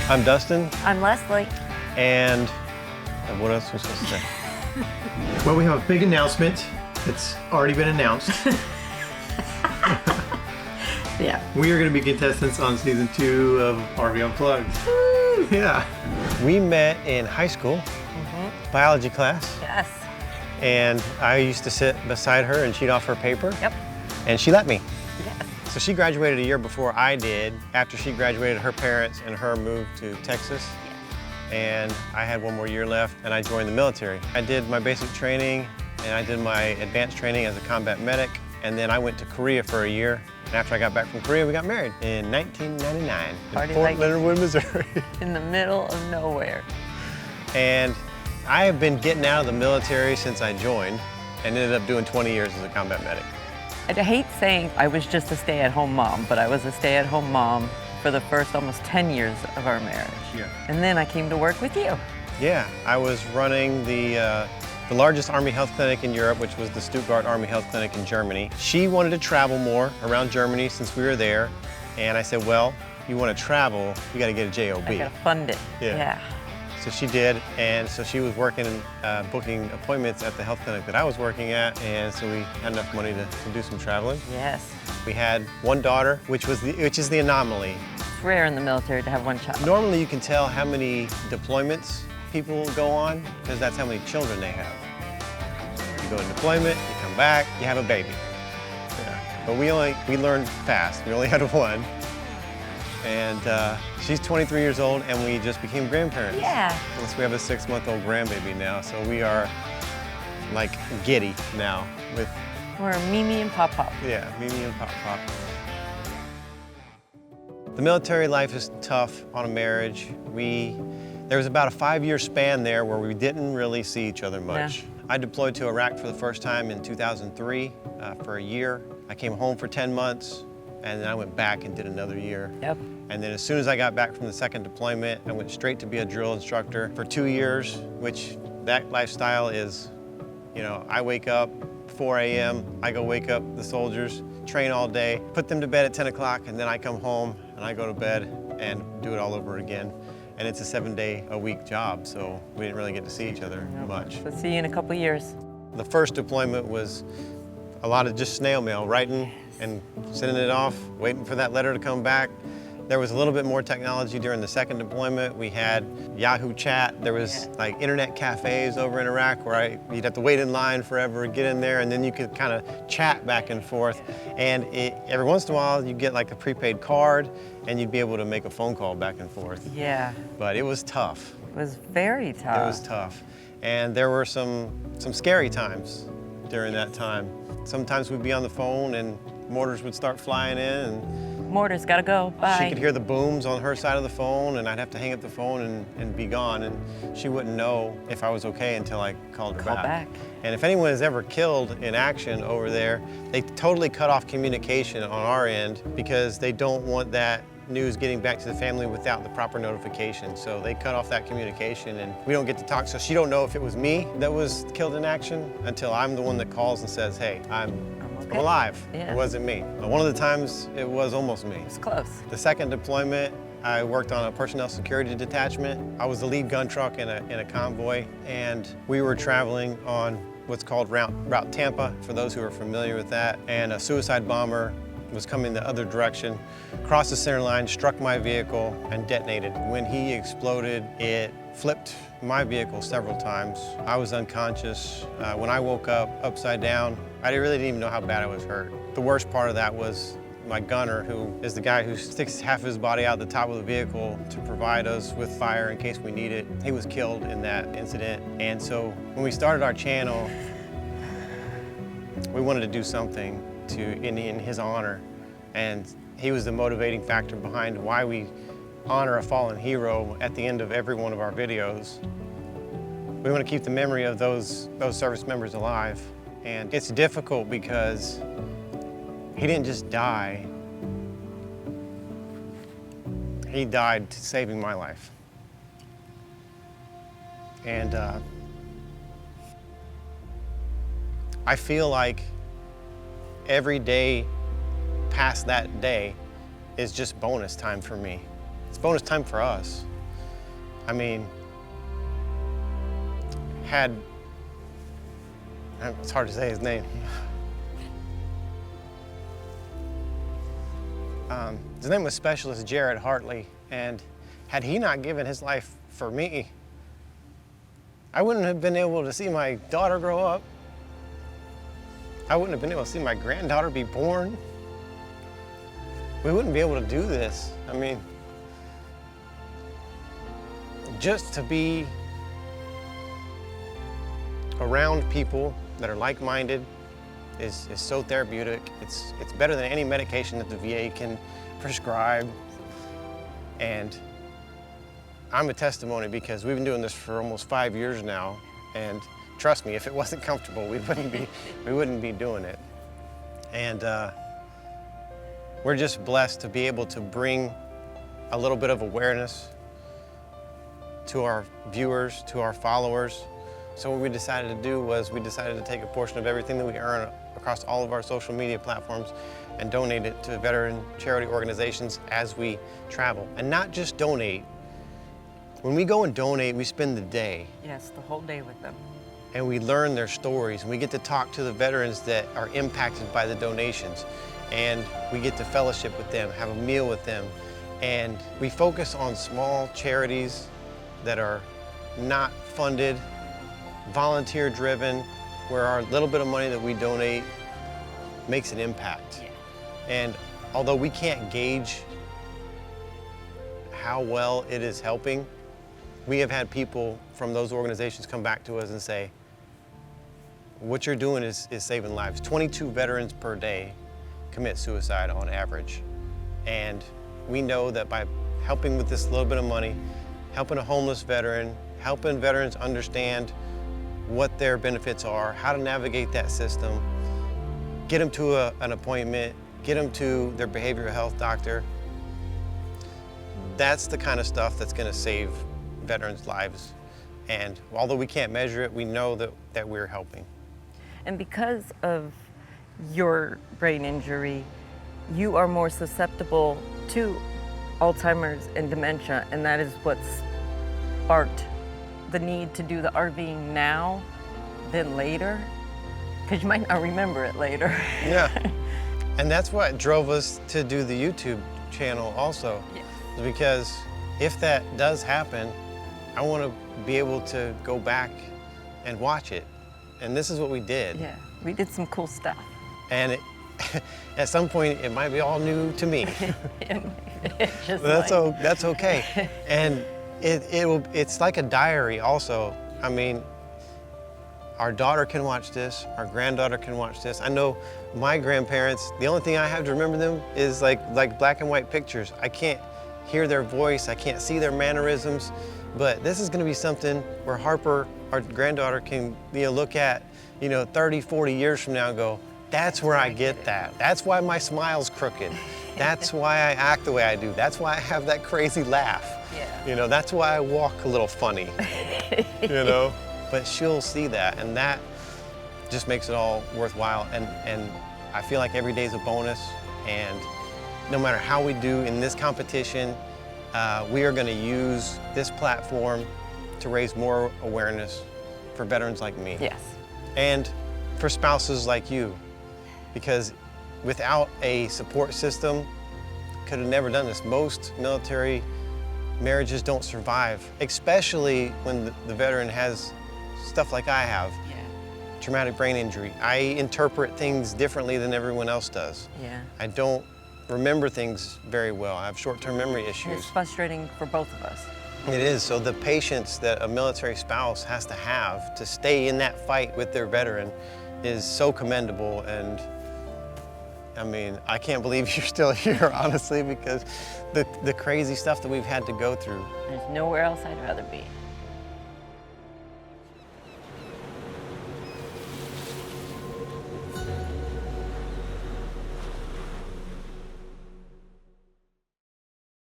I'm Dustin. I'm Leslie. And what else was I supposed to say? Well, we have a big announcement. It's already been announced. Yeah. We are going to be contestants on season 2 of RV Unplugged. Woo! Yeah. We met in high school, biology class. Yes. And I used to sit beside her and she'd off her paper. Yep. And she let me. Yes. So she graduated a year before I did. After she graduated, her parents and her moved to Texas. And I had one more year left and I joined the military. I did my basic training and I did my advanced training as a combat medic. And then I went to Korea for a year. And after I got back from Korea, we got married in 1999 in Fort Leonard Wood, Missouri. In the middle of nowhere. And I have been getting out of the military since I joined and ended up doing 20 years as a combat medic. I hate saying I was just a stay-at-home mom, but I was a stay-at-home mom for the first almost 10 years of our marriage. Yeah. And then I came to work with you. Yeah, I was running the largest Army health clinic in Europe, which was the Stuttgart Army Health Clinic in Germany. She wanted to travel more around Germany since we were there. And I said, well, you want to travel, you got to get a JOB. I got to fund it. Yeah. So she did, and so she was working, booking appointments at the health clinic that I was working at, and so we had enough money to do some traveling. Yes. We had one daughter, which is the anomaly. It's rare in the military to have one child. Normally you can tell how many deployments people go on, because that's how many children they have. You go to deployment, you come back, you have a baby. Yeah. But we learned fast. We only had one. And she's 23 years old, and we just became grandparents. Yeah. So we have a 6-month-old grandbaby now, so we are like giddy now with... We're Mimi and Pop Pop. Yeah, Mimi and Pop Pop. The military life is tough on a marriage. There was about a 5-year span there where we didn't really see each other much. Yeah. I deployed to Iraq for the first time in 2003 for a year. I came home for 10 months, and then I went back and did another year. Yep. And then as soon as I got back from the second deployment, I went straight to be a drill instructor for 2 years, which that lifestyle is, you know, I wake up 4 a.m., I go wake up the soldiers, train all day, put them to bed at 10 o'clock, and then I come home and I go to bed and do it all over again. And it's a 7-day-a-week job, so we didn't really get to see each other much. So see you in a couple years. The first deployment was a lot of just snail mail, writing and sending it off, waiting for that letter to come back. There was a little bit more technology during the second deployment. We had Yahoo Chat. There was like internet cafes over in Iraq where you'd have to wait in line forever, get in there, and then you could kind of chat back and forth. And every once in a while, you'd get like a prepaid card, and you'd be able to make a phone call back and forth. Yeah. But it was tough. It was very tough. It was tough. And there were some scary times during that time. Sometimes we'd be on the phone and mortars would start flying in, and Mortar's gotta go, bye. she could hear the booms on her side of the phone, and I'd have to hang up the phone and be gone, and she wouldn't know if I was okay until I called her back. And if anyone is ever killed in action over there, they totally cut off communication on our end because they don't want that news getting back to the family without the proper notification. So they cut off that communication and we don't get to talk. So she don't know if it was me that was killed in action until I'm the one that calls and says, hey, I'm alive. Yeah. It wasn't me. One of the times it was almost me. It's close. The second deployment, I worked on a personnel security detachment. I was the lead gun truck in a convoy, and we were traveling on what's called Route Tampa, for those who are familiar with that. And a suicide bomber was coming the other direction, crossed the center line, struck my vehicle, and detonated. When he exploded, it flipped my vehicle several times. I was unconscious. When I woke up upside down, I really didn't even know how bad I was hurt. The worst part of that was my gunner, who is the guy who sticks half of his body out the top of the vehicle to provide us with fire in case we need it. He was killed in that incident. And so when we started our channel, we wanted to do something in his honor. And he was the motivating factor behind why we honor a fallen hero at the end of every one of our videos. We want to keep the memory of those service members alive. And it's difficult because he didn't just die. He died saving my life. And I feel like every day past that day is just bonus time for me. It's bonus time for us. I mean, it's hard to say his name. His name was Specialist Jared Hartley, and had he not given his life for me, I wouldn't have been able to see my daughter grow up. I wouldn't have been able to see my granddaughter be born. We wouldn't be able to do this. I mean, just to be around people that are like-minded is so therapeutic. It's better than any medication that the VA can prescribe. And I'm a testimony because we've been doing this for almost 5 years now. And trust me, if it wasn't comfortable, we wouldn't be doing it. And we're just blessed to be able to bring a little bit of awareness to our viewers, to our followers. So what we decided to do was we decided to take a portion of everything that we earn across all of our social media platforms and donate it to veteran charity organizations as we travel. And not just donate. When we go and donate, we spend the day. Yes, the whole day with them. And we learn their stories, and we get to talk to the veterans that are impacted by the donations. And we get to fellowship with them, have a meal with them. And we focus on small charities that are not funded, volunteer driven, where our little bit of money that we donate makes an impact. Yeah. And although we can't gauge how well it is helping, we have had people from those organizations come back to us and say, what you're doing is saving lives. 22 veterans per day commit suicide on average. And we know that by helping with this little bit of money, helping a homeless veteran, helping veterans understand what their benefits are, how to navigate that system, get them to an appointment, get them to their behavioral health doctor. That's the kind of stuff that's going to save veterans' lives. And although we can't measure it, we know that we're helping. And because of your brain injury, you are more susceptible to Alzheimer's and dementia, and that is what sparked the need to do the RVing now than later, because you might not remember it later. Yeah, and that's what drove us to do the YouTube channel also. Yes. Because if that does happen, I want to be able to go back and watch it. And this is what we did. Yeah, we did some cool stuff. And at some point, it might be all new to me. Just That's okay. And it's like a diary also. I mean, our daughter can watch this, our granddaughter can watch this. I know my grandparents, the only thing I have to remember them is like black and white pictures. I can't hear their voice, I can't see their mannerisms, but this is gonna be something where Harper, our granddaughter, can look at 30, 40 years from now and go, that's where I get that. That's why my smile's crooked. That's why I act the way I do. That's why I have that crazy laugh. Yeah. That's why I walk a little funny, But she'll see that, and that just makes it all worthwhile. And I feel like every day is a bonus, and no matter how we do in this competition, we are gonna use this platform to raise more awareness for veterans like me. Yes. And for spouses like you, because without a support system, could have never done this. Most military marriages don't survive, especially when the veteran has stuff like I have. Yeah. Traumatic brain injury. I interpret things differently than everyone else does. Yeah. I don't remember things very well. I have short-term memory And it's issues. frustrating for both of us. It is. So the patience that a military spouse has to have to stay in that fight with their veteran is so commendable. And I mean, I can't believe you're still here, honestly, because the crazy stuff that we've had to go through. There's nowhere else I'd rather be.